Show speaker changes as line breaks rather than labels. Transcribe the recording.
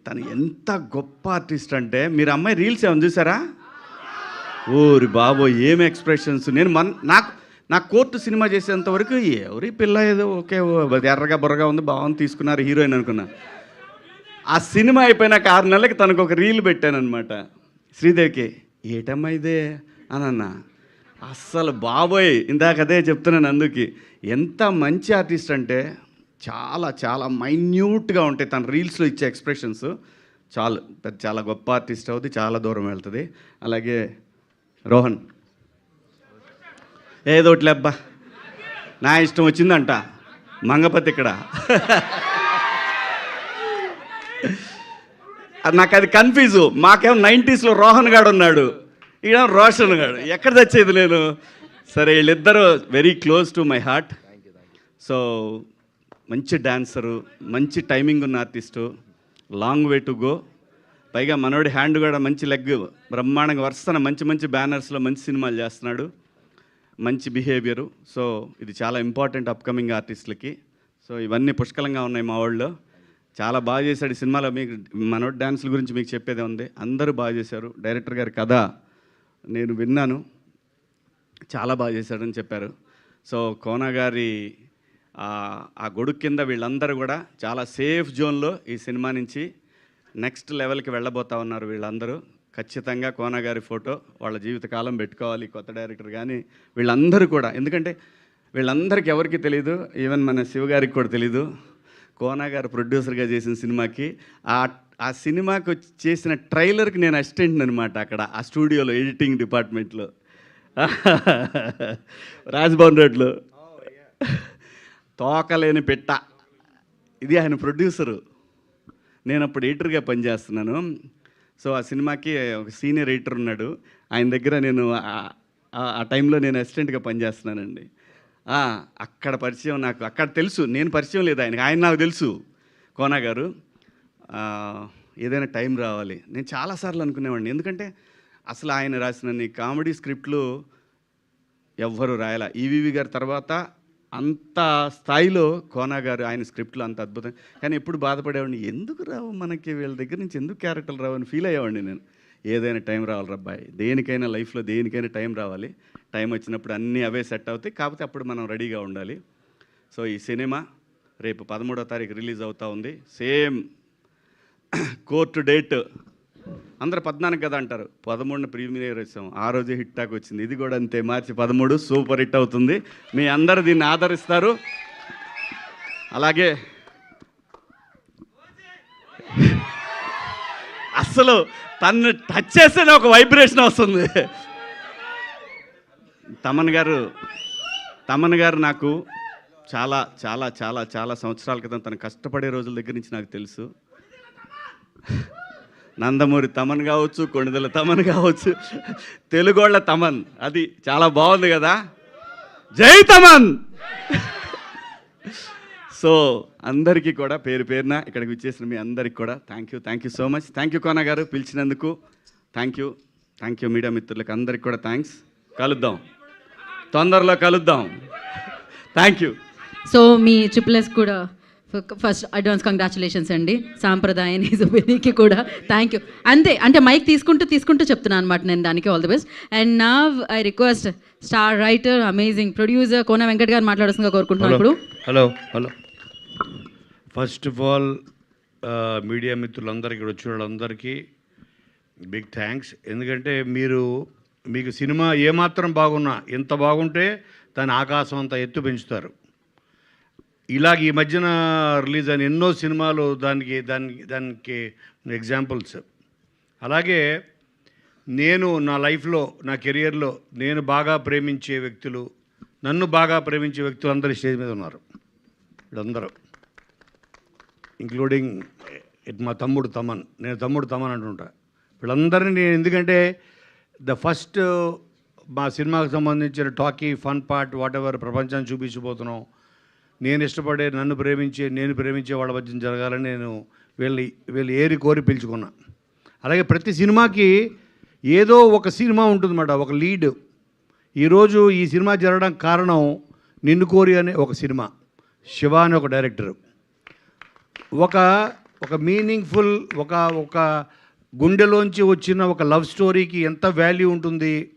తను ఎంత గొప్ప ఆర్టిస్ట్ అంటే, మీరు అమ్మాయి రీల్స్ ఏమైనా చూసారా? ఓరి బాబోయ్, ఏం ఎక్స్ప్రెషన్స్! నేను నాకు కోర్టు సినిమా చేసేంత వరకు ఎవరి పిల్ల ఏదో ఓకే ఎర్రగా బుర్రగా ఉంది, బాగుంది, తీసుకున్నారు హీరోయిన్ అనుకున్నా. ఆ సినిమా అయిపోయినాక 6 నెలలకి తనకు ఒక రీల్ పెట్టానమాట శ్రీదేవికి. ఏటమ్మా ఇదే అని అన్నా. అస్సలు బాబోయ్, ఇందాక అదే చెప్తున్నాను అందుకు. ఎంత మంచి ఆర్టిస్ట్ అంటే చాలా చాలా మైన్యూట్గా ఉంటాయి తన రీల్స్లో ఇచ్చే ఎక్స్ప్రెషన్స్. చాలా గొప్ప ఆర్టిస్ట్ అవుతుంది, చాలా దూరం వెళ్తుంది. అలాగే రోహన్ ఏదోట్లే అబ్బా, నా ఇష్టం వచ్చిందంట మంగపతి ఇక్కడ. నాకు అది కన్ఫ్యూజు. మాకేమో 90sలో రోహన్ గాడు ఉన్నాడు, ఈడ రోషన్ గాడు, ఎక్కడ తెచ్చేది నేను. సరే, వీళ్ళిద్దరూ very close to my heart. So మంచి డాన్సరు, మంచి టైమింగ్ ఉన్న artist, long way to go. పైగా మనోడి హ్యాండ్ కూడా మంచి లెగ్, బ్రహ్మాండంగా వరుసన మంచి మంచి బ్యానర్స్లో మంచి సినిమాలు చేస్తున్నాడు, మంచి బిహేవియరు. సో ఇది చాలా ఇంపార్టెంట్ అప్కమింగ్ ఆర్టిస్టులకి. సో ఇవన్నీ పుష్కలంగా ఉన్నాయి మా వాళ్ళు. చాలా బాగా చేశాడు ఈ సినిమాలో. మీకు మనోడి డ్యాన్సుల గురించి మీకు చెప్పేదే ఉంది, అందరూ బాగా చేశారు. డైరెక్టర్ గారి కథ నేను విన్నాను, చాలా బాగా చేశాడని చెప్పారు. సో కోన గారి ఆ గొడుగు కింద వీళ్ళందరూ కూడా చాలా సేఫ్ జోన్లో ఈ సినిమా నుంచి నెక్స్ట్ లెవెల్కి వెళ్ళబోతా ఉన్నారు వీళ్ళందరూ. ఖచ్చితంగా కోన గారి ఫోటో వాళ్ళ జీవితకాలం పెట్టుకోవాలి, కొత్త డైరెక్టర్ కానీ వీళ్ళందరూ కూడా. ఎందుకంటే వీళ్ళందరికీ ఎవరికి తెలీదు, ఈవెన్ మన శివగారికి కూడా తెలీదు. కోన గారు ప్రొడ్యూసర్గా చేసిన సినిమాకి ఆ సినిమాకి చేసిన ట్రైలర్కి నేను అసిస్టెంట్ అనమాట అక్కడ ఆ స్టూడియోలో, ఎడిటింగ్ డిపార్ట్మెంట్లో, రాజ్భవన్ రోడ్లో. తోకలేని పెట్ట, ఇది ఆయన ప్రొడ్యూసరు, నేను అప్పుడు ఎడిటర్గా పనిచేస్తున్నాను. సో ఆ సినిమాకి ఒక సీనియర్ ఎడిటర్ ఉన్నాడు, ఆయన దగ్గర నేను ఆ టైంలో నేను అసిస్టెంట్గా పనిచేస్తున్నానండి. అక్కడ పరిచయం, నాకు అక్కడ తెలుసు, నేను పరిచయం లేదు ఆయనకి, ఆయన నాకు తెలుసు. కోన గారు ఏదైనా టైం రావాలి. నేను చాలాసార్లు అనుకునేవాడిని, ఎందుకంటే అసలు ఆయన రాసిన కామెడీ స్క్రిప్ట్లు ఎవ్వరు రాయాల. ఈవీవి గారి తర్వాత అంత స్థాయిలో కోన గారు ఆయన స్క్రిప్ట్లు అంత అద్భుతం. కానీ ఎప్పుడు బాధపడేవాడిని, ఎందుకు రావు మనకి, వీళ్ళ దగ్గర నుంచి ఎందుకు క్యారెక్టర్లు రావు అని ఫీల్ అయ్యేవాడిని నేను. ఏదైనా టైం రావాలి రబ్బాయి, దేనికైనా లైఫ్లో దేనికైనా టైం రావాలి. టైం వచ్చినప్పుడు అన్నీ అవే సెట్ అవుతాయి, కాకపోతే అప్పుడు మనం రెడీగా ఉండాలి. సో ఈ సినిమా రేపు 13వ తారీఖు రిలీజ్ అవుతూ ఉంది. సేమ్ కోర్టు డేట్ అందరూ 14 కదా అంటారు, 13న ప్రీమియర్ వచ్చాం, ఆ రోజే హిట్ టాక్ వచ్చింది. ఇది కూడా అంతే, మార్చి 13 సూపర్ హిట్ అవుతుంది. మీ అందరు దీన్ని ఆదరిస్తారు. అలాగే అసలు తను టచ్ చేస్తేనే ఒక వైబ్రేషన్ వస్తుంది. తమన్ గారు నాకు చాలా చాలా చాలా చాలా సంవత్సరాల క్రితం తను కష్టపడే రోజుల దగ్గర నుంచి నాకు తెలుసు. నందమూరి తమన్ కావచ్చు, కొణిదెల తమన్ కావచ్చు, తెలుగోళ్ళ తమన్, అది చాలా బాగుంది కదా. జై తమన్. సో అందరికీ కూడా పేరు పేరున ఇక్కడికి వచ్చేసిన మీ అందరికి కూడా thank you so much. Thank you Kona garu పిలిచినందుకు. థ్యాంక్ యూ మీడియా మిత్రులకు అందరికి కూడా థ్యాంక్స్. కలుద్దాం, తొందరలో కలుద్దాం. Thank you.
సో మీ ట్రిపుల్ఎస్ కూడా ఫస్ట్ అడ్వాన్స్ కంగ్రాచులేషన్స్ అండి. సాంప్రదాయాన్ని సుబినికి కూడా థ్యాంక్ యూ. అంతే, అంటే మైక్ తీసుకుంటూ చెప్తున్నాను అనమాట నేను దానికి. All the best. And now I request star writer, amazing producer Kona Venkat garu మాట్లాడుతుందిగా కోరుకుంటున్నాను ఇప్పుడు.
Hello first of all media మిత్రులందరికీ, ఇక్కడ వచ్చిన వాళ్ళందరికీ బిగ్ థ్యాంక్స్. ఎందుకంటే మీకు సినిమా ఏమాత్రం బాగున్నా, ఎంత బాగుంటే దాని ఆకాశం అంతా ఎత్తు పెంచుతారు. ఇలాగ ఈ మధ్యన రిలీజ్ అయిన ఎన్నో సినిమాలు దానికి ఎగ్జాంపుల్స్. అలాగే నేను నా లైఫ్లో, నా కెరియర్లో నేను బాగా ప్రేమించే వ్యక్తులు, నన్ను బాగా ప్రేమించే వ్యక్తులు అందరూ స్టేజ్ మీద ఉన్నారు. వీళ్ళందరూ ఇంక్లూడింగ్ మా తమ్ముడు తమన్, నేను తమ్ముడు తమన్ అంటుంటా. వీళ్ళందరినీ నేను, ఎందుకంటే ఫస్ట్ మా సినిమాకు సంబంధించిన talkie fun part whatever ప్రపంచాన్ని చూపించబోతున్నాం. నేను ఇష్టపడే, నేను ప్రేమించే వాళ్ళ మధ్య జరగాలని నేను వీళ్ళు ఏరి కోరి పిలుచుకున్నా. అలాగే ప్రతి సినిమాకి ఏదో ఒక సినిమా ఉంటుందన్నమాట, ఒక లీడ్. ఈరోజు ఈ సినిమా జరగడానికి కారణం నిన్ను కోరి అనే ఒక సినిమా, శివ అనే ఒక డైరెక్టర్. ఒక ఒక మీనింగ్ఫుల్ ఒక గుండెలోంచి వచ్చిన ఒక లవ్ స్టోరీకి ఎంత వాల్యూ ఉంటుంది